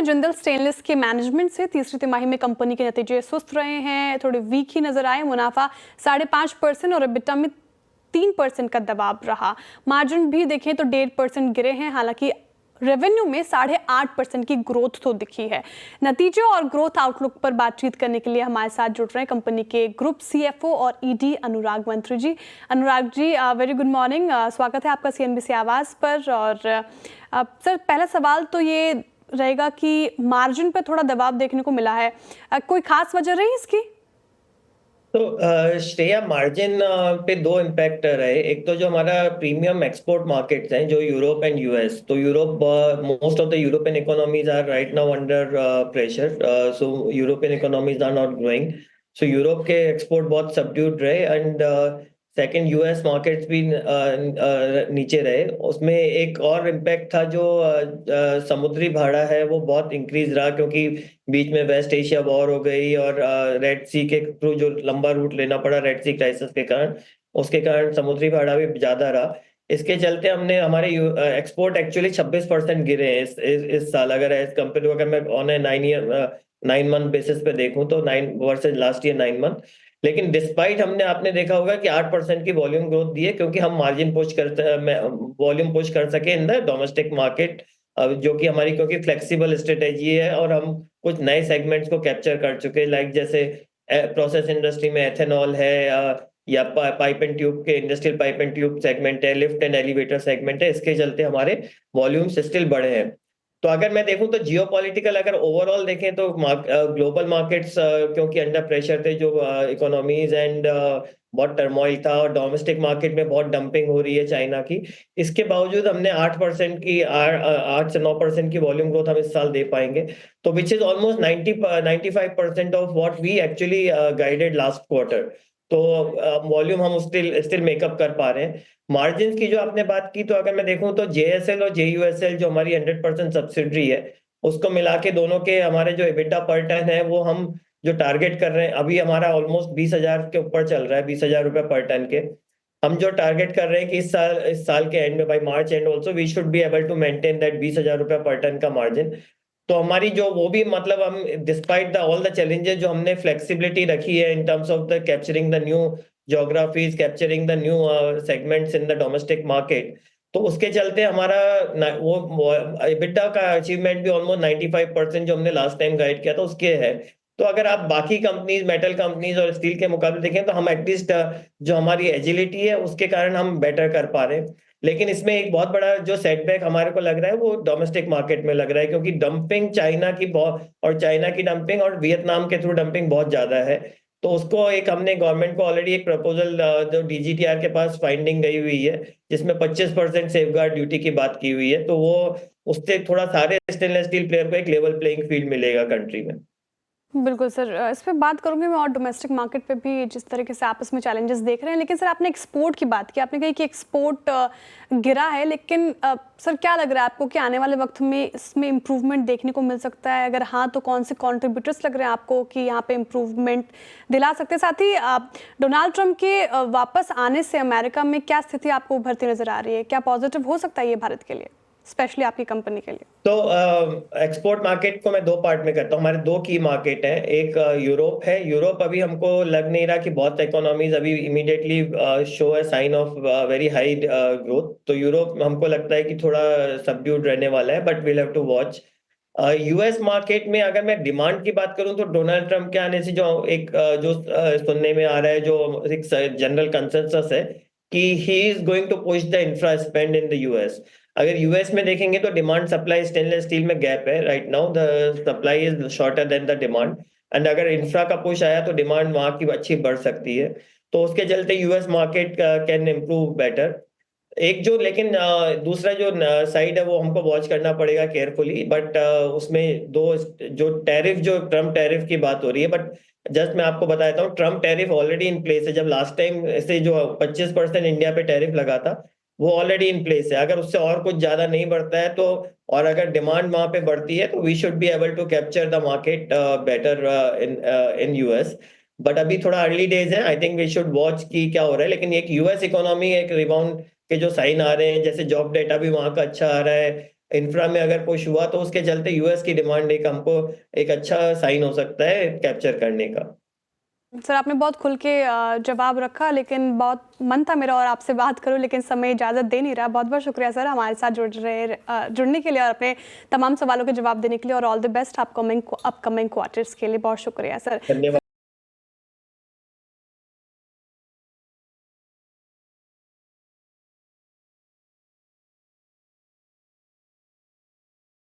हैं जिंदल स्टेनलेस के मैनेजमेंट से। तीसरी तिमाही में कंपनी के नतीजे सुस्त रहे हैं, थोड़े वीक ही नजर आए। मुनाफा 5.5% और EBITDA में 3% का दबाव रहा। मार्जिन भी देखें तो 1.5% गिरे हैं, हालांकि रेवेन्यू में 8.5% की ग्रोथ तो दिखी है। नतीजों और ग्रोथ आउटलुक पर बातचीत करने के लिए हमारे साथ जुड़ रहे हैं कंपनी के ग्रुप CFO और ED अनुराग मंत्री जी। Anurag ji, very good morning, स्वागत है आपका CNBC आवाज़ पर। और सर, पहला सवाल तो ये रहेगा कि मार्जिन पर थोड़ा दबाव देखने को मिला है, कोई खास वजह रही इसकी? तो श्रेया, मार्जिन पे दो इम्पैक्ट रहे। एक तो जो हमारा प्रीमियम एक्सपोर्ट मार्केट्स हैं, जो यूरोप एंड US, तो Europe, most of the European economies are right now under pressure, so European economies are not growing. So Europe के एक्सपोर्ट बहुत सबड्यूड रहे एंड सेकंड US मार्केट्स भी नीचे रहे। उसमें एक और इम्पैक्ट था, जो समुद्री भाड़ा है वो बहुत इंक्रीज रहा, क्योंकि बीच में वेस्ट एशिया वॉर हो गई और रेड सी के थ्रू जो लंबा रूट लेना पड़ा रेड सी क्राइसिस के कारण, उसके कारण समुद्री भाड़ा भी ज्यादा रहा। इसके चलते हमने हमारे एक्सपोर्ट एक्चुअली 26% गिरे हैं इस साल। अगर एज कम्पेयर टू, अगर मैं ऑन ए 9 मंथ बेसिस पे देखूं तो 9 वर्सेज लास्ट ईयर 9 मंथ। लेकिन डिस्पाइट हमने, आपने देखा होगा कि 8% की वॉल्यूम ग्रोथ दी है, क्योंकि हम मार्जिन पुश करते, वॉल्यूम पुश कर सके इन द डोमेस्टिक मार्केट, जो कि हमारी क्योंकि फ्लेक्सिबल स्ट्रेटेजी है और हम कुछ नए सेगमेंट्स को कैप्चर कर चुके हैं, लाइक जैसे प्रोसेस इंडस्ट्री में एथेनॉल है, या पाइप एंड ट्यूब के industrial pipe and tube segment है, लिफ्ट एंड एलिवेटर सेगमेंट है। इसके चलते हमारे वॉल्यूम्स स्टिल बढ़े हैं। तो अगर मैं देखूं तो जियोपॉलिटिकल, अगर ओवरऑल देखें तो ग्लोबल मार्केट्स क्योंकि अंडर प्रेशर थे, जो इकोनॉमीज एंड बहुत टर्मोइल था, और डोमेस्टिक मार्केट में बहुत डंपिंग हो रही है चाइना की। इसके बावजूद हमने 8% की 8 से 9% की वॉल्यूम ग्रोथ हम इस साल दे पाएंगे, तो which is almost 95% of what we actually guided last quarter. तो वॉल्यूम हम स्टिल मेकअप कर पा रहे हैं। मार्जिन की जो आपने बात की, तो अगर मैं देखूं तो JSL और JUSL जो हमारी 100% सब्सिडरी है, उसको मिला के दोनों के हमारे जो EBITDA पर टन है, वो हम जो टारगेट कर रहे हैं, अभी हमारा ऑलमोस्ट 20,000 के ऊपर चल रहा है, 20,000 रुपए पर टन के। हम जो टारगेट कर रहे हैं कि इस साल के एंड में, by March end also we should be able to maintain that 20,000 रुपए पर टन का मार्जिन। तो हमारी जो वो भी, मतलब हम despite the all the challenges, जो हमने फ्लेक्सिबिलिटी रखी है in terms of the capturing the new geographies, capturing the new segments in the domestic market, तो उसके चलते हमारा वो EBITDA का अचीवमेंट भी ऑलमोस्ट 95% जो हमने लास्ट टाइम गाइड किया था उसके है। तो अगर आप बाकी कंपनीज, मेटल कंपनीज और स्टील के मुकाबले देखें, तो हम एटलीस्ट जो हमारी एजिलिटी है उसके कारण हम बेटर कर पा रहे हैं। लेकिन इसमें एक बहुत बड़ा जो सेटबैक हमारे को लग रहा है, वो डोमेस्टिक मार्केट में लग रहा है, क्योंकि डंपिंग चाइना की बहुत, और चाइना की डंपिंग और वियतनाम के थ्रू डंपिंग बहुत ज्यादा है। तो उसको एक हमने गवर्नमेंट को ऑलरेडी एक प्रपोजल, जो DGTR के पास फाइंडिंग गई हुई है, जिसमें 25% सेफगार्ड ड्यूटी की बात की हुई है, तो वो उससे थोड़ा सारे स्टेनलेस स्टील प्लेयर को एक लेवल प्लेइंग फील्ड मिलेगा कंट्री में। बिल्कुल सर, इस पे बात करूंगी मैं, और डोमेस्टिक मार्केट पे भी जिस तरीके से आपस में चैलेंजेस देख रहे हैं। लेकिन सर, आपने एक्सपोर्ट की बात की, आपने कहा कि एक्सपोर्ट गिरा है, लेकिन सर क्या लग रहा है आपको कि आने वाले वक्त में इसमें इम्प्रूवमेंट देखने को मिल सकता है? अगर हाँ, तो कौन से कॉन्ट्रीब्यूटर्स लग रहे हैं आपको कि यहाँ पे इम्प्रूवमेंट दिला सकते हैं? साथ ही डोनाल्ड ट्रंप के वापस आने से अमेरिका में क्या स्थिति आपको उभरती नजर आ रही है? क्या पॉजिटिव हो सकता है ये भारत के लिए, स्पेशली आपकी कंपनी के लिए? तो एक्सपोर्ट मार्केट को मैं दो पार्ट में करता हूँ। हमारे दो की मार्केट हैं, एक यूरोप है। यूरोप अभी हमको लग नहीं रहा कि बहुत इकोनॉमीज अभी इमीडिएटली शो है sign of very high growth. तो यूरोप हमको लगता है कि थोड़ा सबड्यूड रहने वाला है, but we'll have to watch. US market में अगर मैं डिमांड की बात करूं, तो डोनाल्ड ट्रंप के आने से जो सुनने में आ रहा है, जो एक जनरल कंसेंसस है कि he is going to push the infra spend in the US। अगर US में देखेंगे तो डिमांड सप्लाई स्टेनलेस स्टील में गैप है right now, the supply is shorter than the demand. And अगर इंफ्रा का पुश आया तो डिमांड वहां की अच्छी बढ़ सकती है, तो उसके चलते US market can improve better. एक जो, लेकिन दूसरा जो साइड है वो हमको वॉच करना पड़ेगा केयरफुली, बट उसमें दो, जो टैरिफ, जो ट्रम्प टैरिफ की बात हो रही है, बट जस्ट मैं आपको बताता हूँ, Trump tariff already in place है। जब लास्ट टाइम ऐसे जो 25% इंडिया पे टैरिफ लगा था, वो ऑलरेडी इन प्लेस है। अगर उससे और कुछ ज्यादा नहीं बढ़ता है तो, और अगर डिमांड वहां पे बढ़ती है, तो we should be able to capture the market better in US। But अभी थोड़ा अर्ली डेज है, I think we should watch की क्या हो रहा है। लेकिन एक US इकोनॉमी एक रिबाउंड के जो साइन आ रहे हैं, जैसे जॉब डेटा भी वहां का अच्छा आ रहा है, इंफ्रा में अगर पुश हुआ तो उसके चलते यूएस की डिमांड एक हमको एक अच्छा साइन हो सकता है कैप्चर करने का। सर आपने बहुत खुल के जवाब रखा, लेकिन बहुत मन था मेरा और आपसे बात करूं, लेकिन समय इजाज़त दे नहीं रहा। बहुत बहुत शुक्रिया सर हमारे साथ जुड़ने के लिए और अपने तमाम सवालों के जवाब देने के लिए, और all the best upcoming quarters के लिए। बहुत शुक्रिया सर। धन्यवाद।